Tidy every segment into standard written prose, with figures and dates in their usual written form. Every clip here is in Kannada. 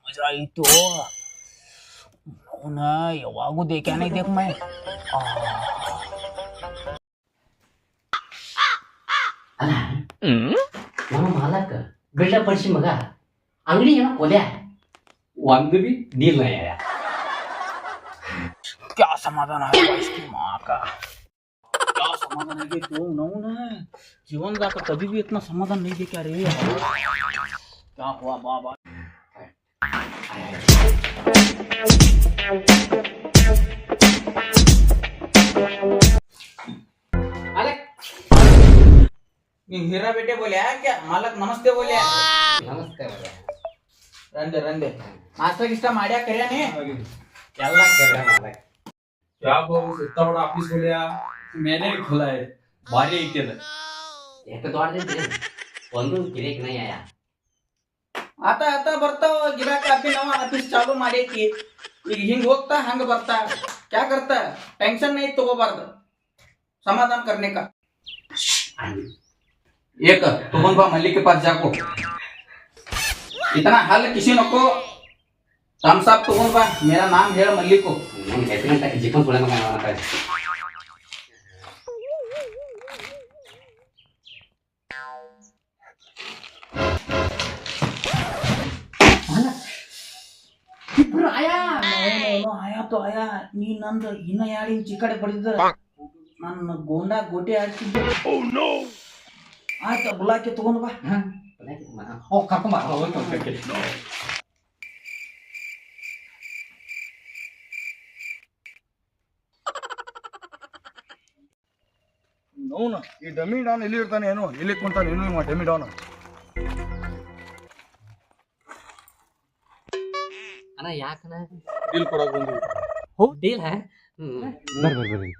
मजा आई तो ಅವನ ಯಾವಾಗೂ ದೇಖ್ಯಾನ ದೇಖ್ ಮೈ ಅಲ್ಲ ನಮ್ಮ ಮಾಲಕ ಗಡ್ಡ ಪಡಿಸಿ ಮಗ ಅಂಗಡಿ ಏನೋ ಕೊಲೆ ಒಂದು ಬಿ ಡೀಲ್ ನಯ क्या समाधान है इसकी माँ का क्या समाधान है तो ना जीवन का कभी भी इतना समाधान नहीं दे क्या रे क्या हुआ बाबा अरे हीरा बेटे बोले क्या मालक नमस्ते बोले नमस्ते बोले रंदे रंदे नाश्ता किस्ता माड़िया कर्या ने ಎಲ್ಲ ಕೇಳ ಮಾಲಕ क्या बाबू इतना बड़ा ऑफिस खोलिया मैंने ही खोला है भारी ಐತಿ ಅದ ಎಷ್ಟು ದೊಡ್ಡದಿದೆ ಒಂದು ಗಿರೇಕ್ ನೈ ಆಯ आता आता ಬರ್ತಾವ ಗಿರಾಕ ಅಪ್ಪಿ ನಾವು ಆಫೀಸ್ ಚಾಲು ಮಾಡೈತಿ ಈಗ ಹಿಂಗ್ ಹೋಗ್ತಾ ಹಂಗ ಬರ್ತಾ क्या करता टेंशन नहीं तಗೋಬಾರ್ದು समाधान करने का एक तुमन बा मल्लिक के पास जाको इतना हल किसी न को तम साहब तुमन बा मेरा नाम है मल्लिक को ನಾನು ಹೆಸರಿನ ತಕ್ಕ ಜಿಪ್ಪನ್ ಸುಳೆ ಮಗ ಅಂತ ಇಬ್ರು ಆಯಾ ಆಯಾ तो आया ನೀ ನಂದು ಇನ್ನ 2 ಇಂಚ್ ಈ ಕಡೆ ಬಡಿದ್ರ ನನ್ನ ಗೋಂಡ ಗೋಟೆ ಹಾಕಿದ್ದೆ ಆಯ್ತು ಬುಲಾಕಿ ತಗೊಂಡ್ ಬಾ ಓ ಕರ್ಕೊಂಬ ಓಕೆ ನೋನ ಈ ಡಮಿ ಡಾನ್ ಎಲ್ಲಿ ಇರ್ತಾನೆ ಏನೋ ಎಲ್ಲಿ ಕುಂತಾನೆ ಏನೋ ಇವ ಡಮಿ ಡಾನ್ ಅಣ್ಣ ಯಾಕನ ಡೀಲ್ ಕೊಡಕ್ ಬಂದ್ವಿ ಹೋ ಡೀಲ್ ಹೈ ಬರ್ರಿ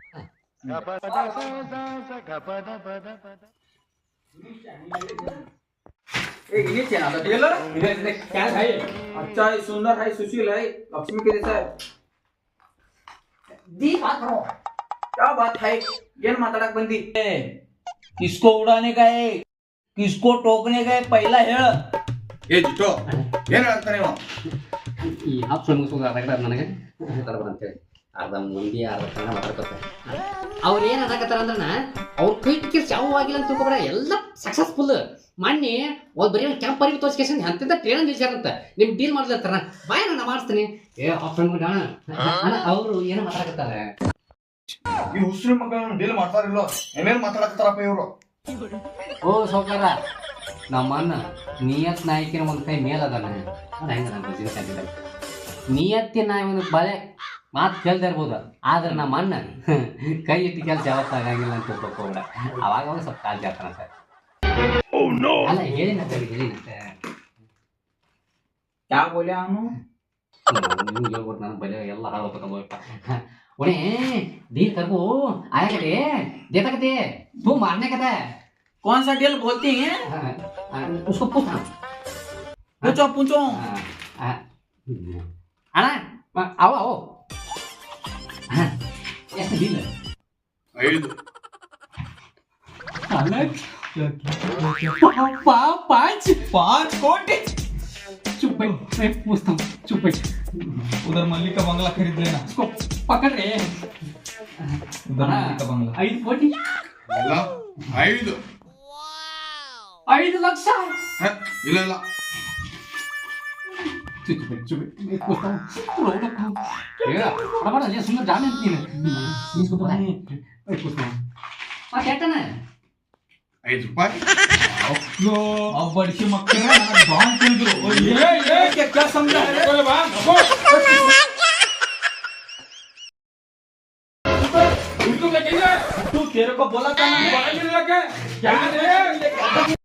ए नीचे ना तो डीलर क्या है अच्छा है सुंदर है सुशील है लक्ष्मी के जैसा है दी बात करो क्या बात है ये माताड़क बंदी किसको उड़ाने का है किसको टोकने का है पहला हेळ ಏ ಜಿಟ್ಟು ಏನ್ ಹೇಳ್ತಾನೆ ಇವ ಈ ಹಾಫ್ ಸುಳ್ಳು ಮುಗಿಸೋದು ಅದಾಗದ ನನಗೆ ತರಬಾರ ಅಂತೇಳಿ ಅರ್ಧ ಮಂದಿ ಅರ್ಧ ಕನ್ನಡ ಮಾತಾಡ್ಕೊತಾರೆ ಅವ್ರು ಏನು ಅದಾಗತ್ತಾರ ಅಂದ್ರನ ಅವ್ರ ಕೈ ಚಾವು ಆಗಿಲ್ಲ ಅಂತ ತಿಳ್ಕೊಬೇಡ ಎಲ್ಲ ಸಕ್ಸಸ್ಫುಲ್ ಮೊನ್ನೆ ಒಂದು ಬರೀ ಒಂದು ಕ್ಯಾಂಪ್ ಅರಿವಿ ತೋರಿಸ್ಕೇಶನ್ ಅಂತಿದ್ದ ಟ್ರೇನ್ ನಿಲ್ಸಾರಂತ ನಿಮ್ ಡೀಲ್ ಮಾಡ್ಲತ್ತಾರ ಬಾಯ್ ನಾನು ಮಾಡ್ತೀನಿ ಏ ಆಪ್ಷನ್ ಅವರು ಏನೋ ಮಾತಾಡಕತ್ತಾರೆ ಈ ಹುಸ್ರಿ ಮಕ್ಕಳನ್ನ ಡೀಲ್ ಮಾಡ್ತಾರಿಲ್ಲೋ ಏನೇನ್ ಮಾತಾಡಕತ್ತಾರಪ್ಪ ಇವ್ರು ಓ ಸೌಕಾರ ನಮ್ಮ ಅಣ್ಣ ನಿಯತ್ ನಾಯಕಿನ ಒಂದು ಕೈ ಮೇಲದಾನ ಹೆಂಗ ನಮ್ಮ ಬಿಸಿನೆಸ್ ಆಗಿದ್ದ ನಿಯತ್ತಿನ ನಾಯಿ ಒಂದು ಬಳೆ ಮಾತು ಕೇಳ್ತಾ ಇರ್ಬೋದು ಆದ್ರೆ ನಮ್ಮ ಅಣ್ಣ ಕೈ ಇಟ್ಟು ಕೆಲಸ ಯಾವತ್ತೂ ಆಗಂಗಿಲ್ಲ ಅಂತ ತಿಳ್ಕೊಬೇಡ ಅವಾಗ ಸ್ವಲ್ಪ ಕಾಳಜಿ ಆಗ್ತಾನ ಸರ್ ಅಲ್ಲ ಹೇಳಿನಂತೆ क्या बोले अनु ನೀವು ಹೇಳ್ಬಿಟ್ಟು ನನ್ನ ಬಲೆ ಎಲ್ಲ ಹಾಳೋಗ್ಬೇಕಪ್ಪ उन्हें डील कर वो आया कहते देता कहते तू मारने कहता है कौन सा डील बोलती हैं उसको पूछना पूछो पूछो आना आओ आओ ऐसा डील है ಐದು अलग पाँच पाँच कोटी चुप भाई मैं पूछता हूँ चुप भाई उधर मल्लिक का बंगला खरीद लेना उसको पकड़ रहे उधर मल्लिक का बंगला 5 कोटी ಇಲ್ಲ ಐದು 5 ಲಕ್ಷ ಇಲ್ಲ ಇಲ್ಲ चुप भाई चुप मैं पूछता हूँ रो रखा हूँ ये हमारा ये सुंदर जाने नहीं है इसको पता है मैं पूछता हूँ हाँ कहता ना 5 ರೂಪಾಯಿ अब बड़ी मक्कर है ना बांध कर दो ये क्या समझा है बोले बात तू लेके जा तू तेरे को बोला था ना क्या रे